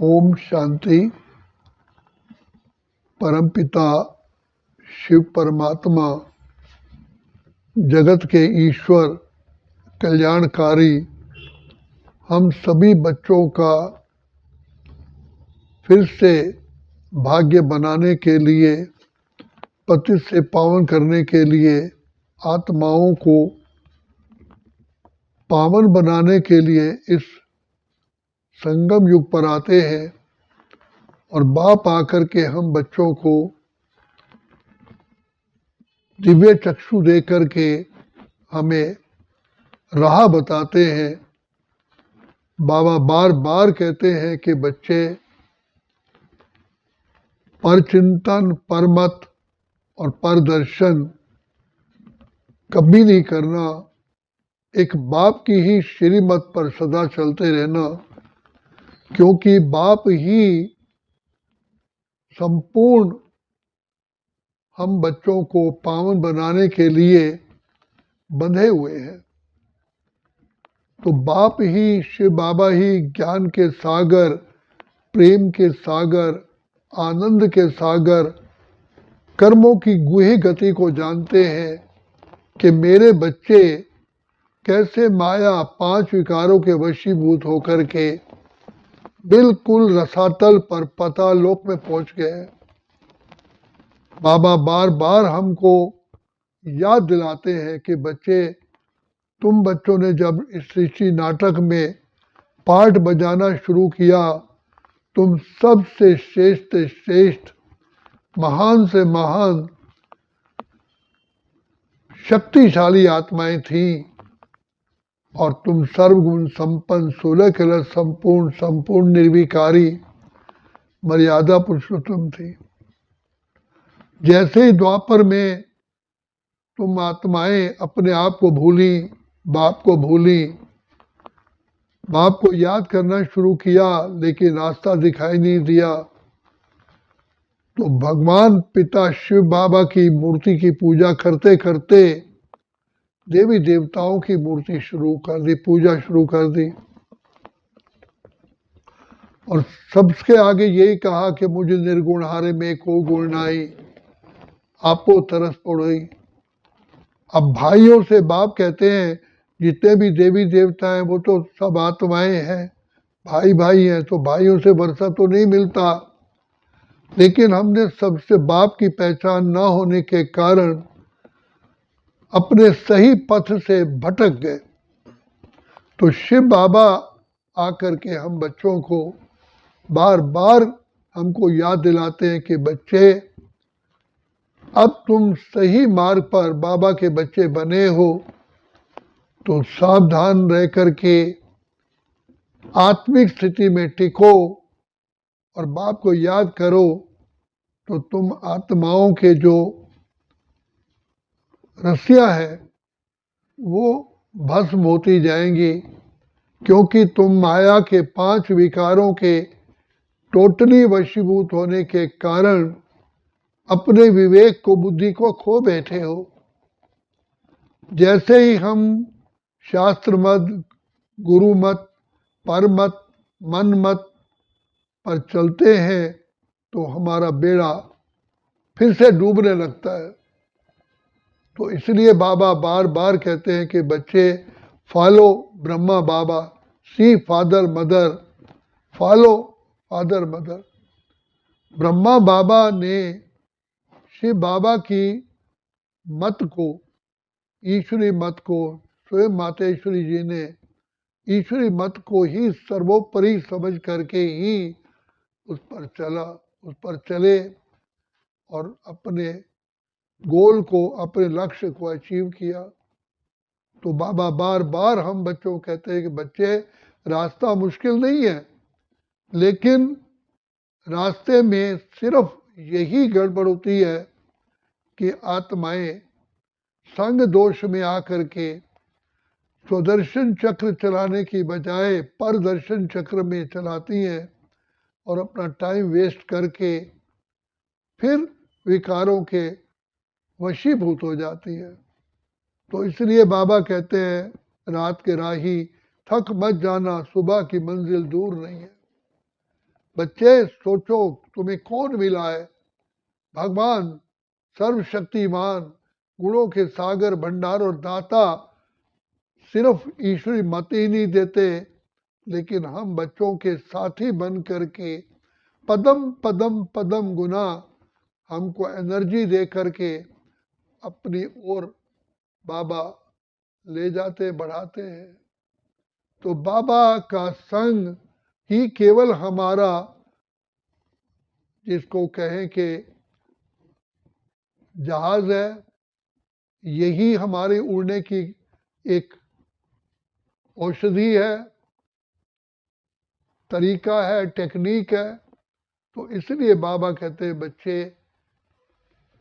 ओम शांति। परमपिता शिव परमात्मा, जगत के ईश्वर, कल्याणकारी, हम सभी बच्चों का फिर से भाग्य बनाने के लिए, पतित से पावन करने के लिए, आत्माओं को पावन बनाने के लिए इस संगम युग पर आते हैं और बाप आकर के हम बच्चों को दिव्य चक्षु दे करके हमें राह बताते हैं। बाबा बार बार कहते हैं कि बच्चे पर चिंतन, परमत और परदर्शन कभी नहीं करना, एक बाप की ही श्रीमत पर सदा चलते रहना, क्योंकि बाप ही संपूर्ण हम बच्चों को पावन बनाने के लिए बंधे हुए हैं। तो बाप ही, शिव बाबा ही ज्ञान के सागर, प्रेम के सागर, आनंद के सागर, कर्मों की गुही गति को जानते हैं कि मेरे बच्चे कैसे माया 5 विकारों के वशीभूत होकर के बिल्कुल रसातल पर पतालोक में पहुंच गए। बाबा बार बार हमको याद दिलाते हैं कि बच्चे, तुम बच्चों ने जब इस ऋषि नाटक में पार्ट बजाना शुरू किया, तुम सबसे श्रेष्ठ श्रेष्ठ, महान से महान, शक्तिशाली आत्माएं थीं और तुम सर्वगुण संपन्न, 16 कलश संपूर्ण, संपूर्ण निर्विकारी, मर्यादा पुरुषोत्तम थी। जैसे ही द्वापर में तुम आत्माएं अपने आप को भूली, बाप को भूली, बाप को याद करना शुरू किया, लेकिन रास्ता दिखाई नहीं दिया, तो भगवान पिता शिव बाबा की मूर्ति की पूजा करते करते देवी देवताओं की मूर्ति शुरू कर दी, पूजा शुरू कर दी और सबके आगे यही कहा कि मुझे निर्गुण हारे में को गुण नाई, आपको तरस पड़ी। अब भाइयों से बाप कहते हैं जितने भी देवी देवता हैं वो तो सब आत्माएं हैं, भाई भाई हैं, तो भाइयों से वर्षा तो नहीं मिलता। लेकिन हमने सबसे बाप की पहचान न होने के कारण अपने सही पथ से भटक गए। तो शिव बाबा आकर के हम बच्चों को बार बार हमको याद दिलाते हैं कि बच्चे, अब तुम सही मार्ग पर बाबा के बच्चे बने हो, तो सावधान रह करके आत्मिक स्थिति में टिको और बाप को याद करो, तो तुम आत्माओं के जो रस्सियां है वो भस्म होती जाएंगी, क्योंकि तुम माया के 5 विकारों के टोटली वशीभूत होने के कारण अपने विवेक को, बुद्धि को खो बैठे हो। जैसे ही हम शास्त्र मत, गुरु मत, परमत, मन मत पर चलते हैं तो हमारा बेड़ा फिर से डूबने लगता है। तो इसलिए बाबा बार बार कहते हैं कि बच्चे, follow Brahma Baba, see father mother, follow father mother. Brahma Baba ने शिव बाबा की मत को, ईश्वरी मत को, स्वयं मातेश्वरी जी ने ईश्वरी मत को ही सर्वोपरि समझ करके ही उस पर चले और अपने गोल को, अपने लक्ष्य को अचीव किया। तो बाबा बार बार हम बच्चों को कहते हैं कि बच्चे, रास्ता मुश्किल नहीं है, लेकिन रास्ते में सिर्फ यही गड़बड़ होती है कि आत्माएं संग दोष में आकर के स्वदर्शन चक्र चलाने की बजाय परदर्शन चक्र में चलाती हैं और अपना टाइम वेस्ट करके फिर विकारों के वशीभूत हो जाती है। तो इसलिए बाबा कहते हैं, रात के राही थक मत जाना, सुबह की मंजिल दूर नहीं है। बच्चे सोचो तुम्हें कौन मिला है? भगवान सर्वशक्तिमान, गुणों के सागर, भंडार और दाता सिर्फ ईश्वरी मत ही नहीं देते, लेकिन हम बच्चों के साथी बन करके पदम पदम पदम गुना हमको एनर्जी दे करके अपनी ओर बाबा ले जाते, बढ़ाते हैं। तो बाबा का संग ही केवल हमारा, जिसको कहें कि जहाज है, यही हमारे उड़ने की एक औषधि है, तरीका है, टेक्निक है। तो इसलिए बाबा कहते हैं बच्चे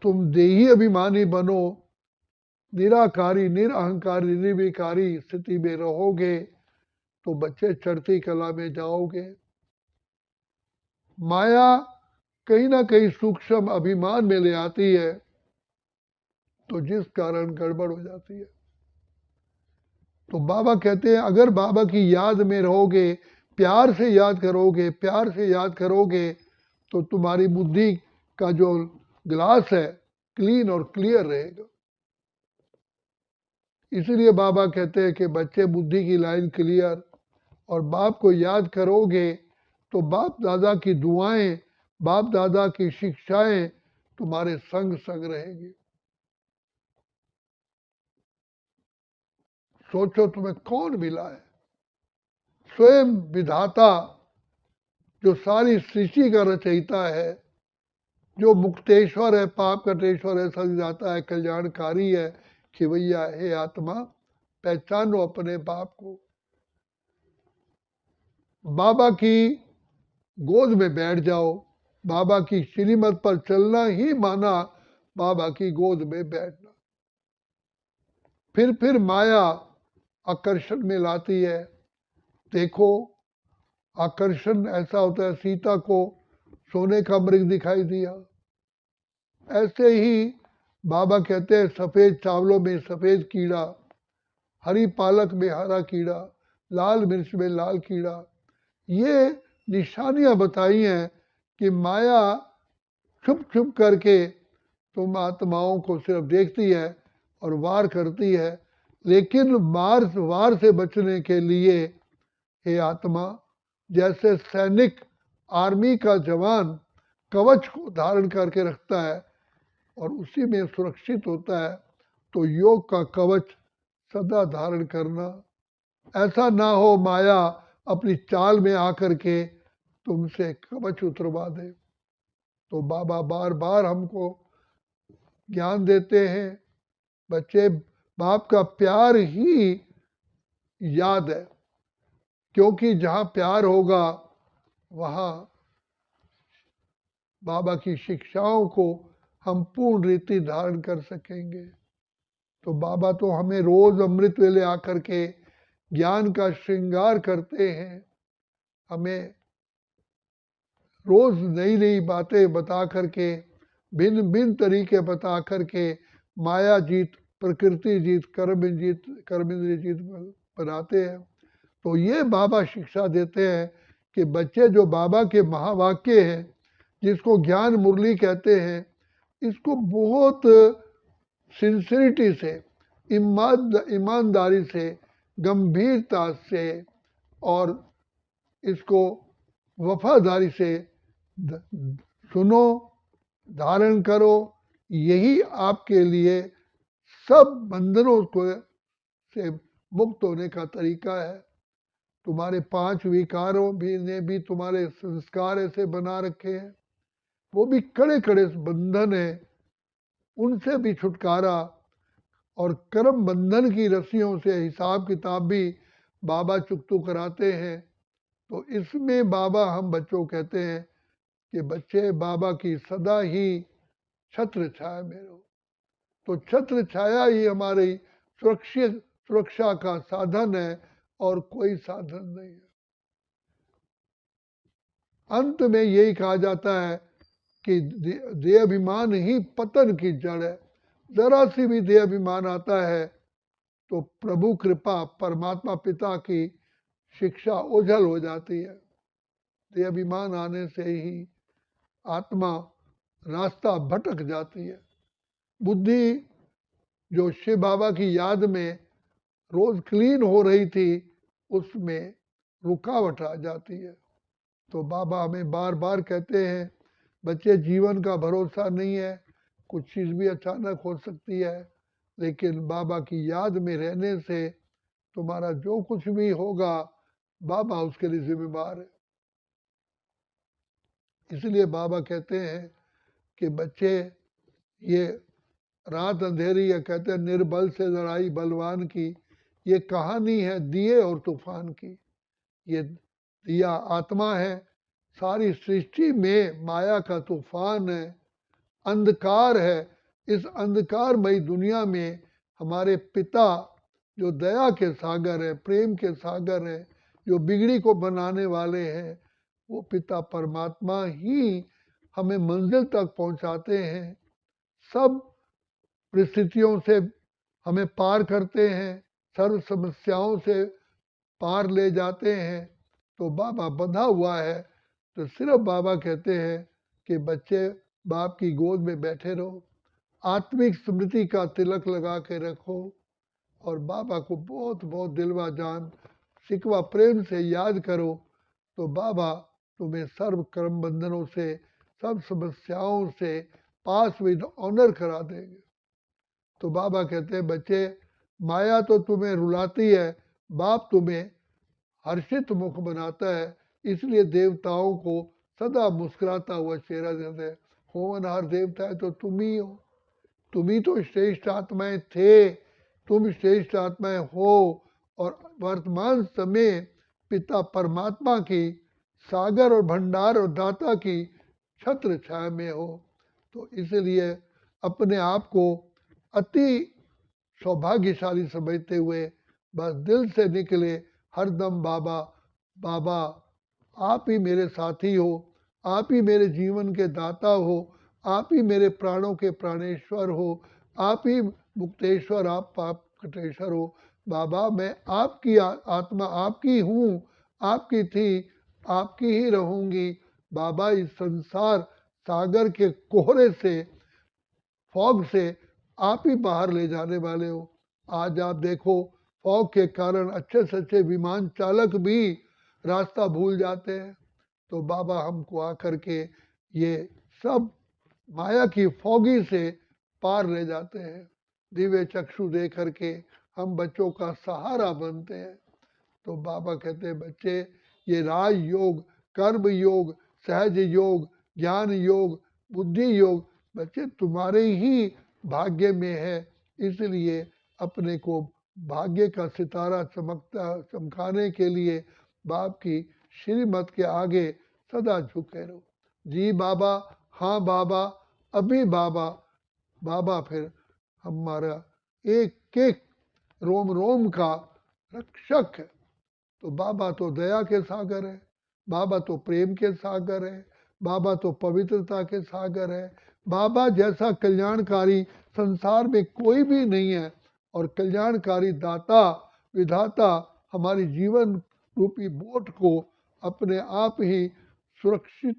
तुम देही अभिमानी बनो, निराकारी, निरअहंकारी, निर्विकारी स्थिति में रहोगे तो बच्चे चढ़ती कला में जाओगे। माया कहीं ना कहीं सूक्ष्म अभिमान में ले आती है, तो जिस कारण गड़बड़ हो जाती है। तो बाबा कहते हैं अगर बाबा की याद में रहोगे, प्यार से याद करोगे, प्यार से याद करोगे, तो तुम्हारी बुद्धि का जो ग्लास है क्लीन और क्लियर रहेगा। इसीलिए बाबा कहते हैं कि बच्चे बुद्धि की लाइन क्लियर, और बाप को याद करोगे तो बाप दादा की दुआएं, बाप दादा की शिक्षाएं तुम्हारे संग संग रहेगी। सोचो तुम्हें कौन मिला है? स्वयं विधाता, जो सारी सृष्टि का रचयिता है, जो मुक्तेश्वर है, पाप कटेश्वर है, सजदाता है, कल्याणकारी है, कि भैया हे आत्मा पहचानो अपने बाप को। बाबा की गोद में बैठ जाओ, बाबा की श्रीमत पर चलना ही माना बाबा की गोद में बैठना। फिर माया आकर्षण में लाती है। देखो आकर्षण ऐसा होता है, सीता को सोने का मृग दिखाई दिया, ऐसे ही बाबा कहते हैं सफेद चावलों में सफेद कीड़ा, हरी पालक में हरा कीड़ा, लाल मिर्च में लाल कीड़ा। ये निशानियां बताई हैं कि माया छुप छुप करके तुम आत्माओं को सिर्फ देखती है और वार करती है, लेकिन वार से बचने के लिए हे आत्मा, जैसे सैनिक आर्मी का जवान कवच को धारण करके रखता है और उसी में सुरक्षित होता है, तो योग का कवच सदा धारण करना। ऐसा ना हो माया अपनी चाल में आकर के तुमसे कवच उतरवा दे। तो बाबा बार बार हमको ज्ञान देते हैं बच्चे बाप का प्यार ही याद है, क्योंकि जहाँ प्यार होगा वहाँ बाबा की शिक्षाओं को हम पूर्ण रीति धारण कर सकेंगे। तो बाबा तो हमें रोज अमृत वेले आकर के ज्ञान का श्रृंगार करते हैं, हमें रोज नई नई बातें बता करके, भिन्न भिन्न तरीके बता करके माया जीत, प्रकृति जीत, कर्म इंद्रिय जीत बनाते हैं। तो ये बाबा शिक्षा देते हैं कि बच्चे जो बाबा के महावाक्य हैं, जिसको ज्ञान मुरली कहते हैं, इसको बहुत सिंसिरिटी से, ईमानदारी से, गंभीरता से और इसको वफादारी से सुनो, धारण करो। यही आपके लिए सब बंधनों को से मुक्त होने का तरीका है। तुम्हारे 5 विकारों भी ने भी तुम्हारे संस्कार ऐसे बना रखे हैं, वो भी कड़े कड़े बंधन है, उनसे भी छुटकारा, और कर्म बंधन की रस्सियों से हिसाब किताब भी बाबा चुकतू कराते हैं। तो इसमें बाबा हम बच्चों कहते हैं कि बच्चे बाबा की सदा ही छत्र छाया में रहो। तो छत्र छाया ही हमारी सुरक्षा का साधन है और कोई साधन नहीं है। अंत में यही कहा जाता है कि देहाभिमान ही पतन की जड़ है। जरा सी भी देहाभिमान आता है तो प्रभु कृपा, परमात्मा पिता की शिक्षा ओझल हो जाती है। देहाभिमान आने से ही आत्मा रास्ता भटक जाती है। बुद्धि जो शिव बाबा की याद में रोज क्लीन हो रही थी, उसमें रुकावट आ जाती है। तो बाबा हमें बार बार कहते हैं, बच्चे जीवन का भरोसा नहीं है, कुछ चीज़ भी अचानक हो सकती है, लेकिन बाबा की याद में रहने से तुम्हारा जो कुछ भी होगा बाबा उसके लिए जिम्मेदार है। इसलिए बाबा कहते हैं कि बच्चे, ये रात अंधेरी है, कहते हैं निर्बल से लड़ाई बलवान की, ये कहानी है दिए और तूफान की। ये दिया आत्मा है, सारी सृष्टि में माया का तूफान है, अंधकार है। इस अंधकारमयी दुनिया में हमारे पिता जो दया के सागर है, प्रेम के सागर है, जो बिगड़ी को बनाने वाले हैं, वो पिता परमात्मा ही हमें मंजिल तक पहुंचाते हैं। सब परिस्थितियों से हमें पार करते हैं, सर्व समस्याओं से पार ले जाते हैं। तो बाबा बंधा हुआ है, तो सिर्फ बाबा कहते हैं कि बच्चे बाप की गोद में बैठे रहो, आत्मिक स्मृति का तिलक लगा के रखो और बाबा को बहुत बहुत दिलवा जान शिकवा प्रेम से याद करो। तो बाबा तुम्हें सर्व कर्म बंधनों से, सब समस्याओं से पास विद ऑनर करा देंगे। तो बाबा कहते हैं बच्चे, माया तो तुम्हें रुलाती है, बाप तुम्हें हर्षित मुख बनाता है। इसलिए देवताओं को सदा मुस्कुराता हुआ चेहरा देते हैं। होनहार देवता है तो तुम ही हो, तुम ही तो श्रेष्ठ आत्माएं थे, तुम श्रेष्ठ आत्माएं हो और वर्तमान समय पिता परमात्मा की सागर और भंडार और दाता की छत्र छाया में हो। तो इसलिए अपने आप को अति सौभाग्यशाली समझते हुए बस दिल से निकले हरदम बाबा बाबा, आप ही मेरे साथी हो, आप ही मेरे जीवन के दाता हो, आप ही मेरे प्राणों के प्राणेश्वर हो, आप ही मुक्तेश्वर, आप पाप कटेश्वर हो। बाबा मैं आपकी आत्मा आपकी हूँ, आपकी थी, आपकी ही रहूँगी। बाबा इस संसार सागर के कोहरे से, फॉग से आप ही बाहर ले जाने वाले हो। आज आप देखो, फॉग के कारण अच्छे से अच्छे विमान चालक भी रास्ता भूल जाते हैं। तो बाबा हमको आकर के ये सब माया की फॉगी से पार ले जाते हैं। दिव्य चक्षु दे करके हम बच्चों का सहारा बनते हैं। तो बाबा कहते हैं बच्चे, ये राज योग, कर्म योग, सहज योग, ज्ञान योग, बुद्धि योग, बच्चे तुम्हारे ही भाग्य में है। इसलिए अपने को भाग्य का सितारा चमकाने के लिए बाप की श्रीमत के आगे सदा झुके रहो। जी बाबा, हाँ बाबा, अभी बाबा। बाबा फिर हमारा एक एक रोम रोम का रक्षक है। तो बाबा तो दया के सागर है, बाबा तो प्रेम के सागर है, बाबा तो पवित्रता के सागर है। बाबा जैसा कल्याणकारी संसार में कोई भी नहीं है। और कल्याणकारी दाता विधाता हमारी जीवन रूपी बोट को अपने आप ही सुरक्षित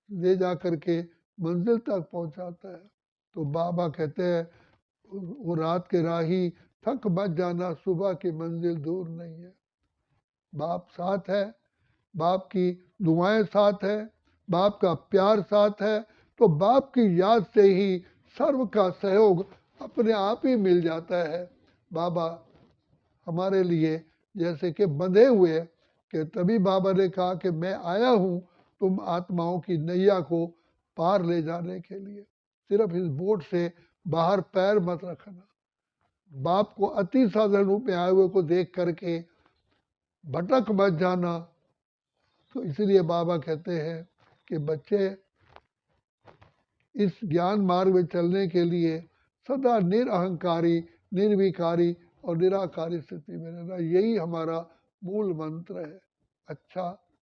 ले जा करके मंजिल तक पहुंचाता है। तो बाबा कहते हैं वो रात के राही, थक मत जाना, सुबह की मंजिल दूर नहीं है। बाप साथ है, बाप की दुआएं साथ है, बाप का प्यार साथ है। तो बाप की याद से ही सर्व का सहयोग अपने आप ही मिल जाता है। बाबा हमारे लिए जैसे कि बंधे हुए, कि तभी बाबा ने कहा कि मैं आया हूँ तुम आत्माओं की नैया को पार ले जाने के लिए। सिर्फ इस बोट से बाहर पैर मत रखना। बाप को अति साधारण रूप में आए हुए को देख करके भटक मत जाना। तो इसलिए बाबा कहते हैं कि बच्चे, इस ज्ञान मार्ग में चलने के लिए सदा निरअहंकारी, निर्विकारी और निराकारी स्थिति में रहना, यही हमारा मूल मंत्र है। अच्छा,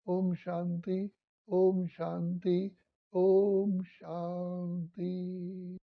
ओम शांति, ओम शांति, ओम शांति।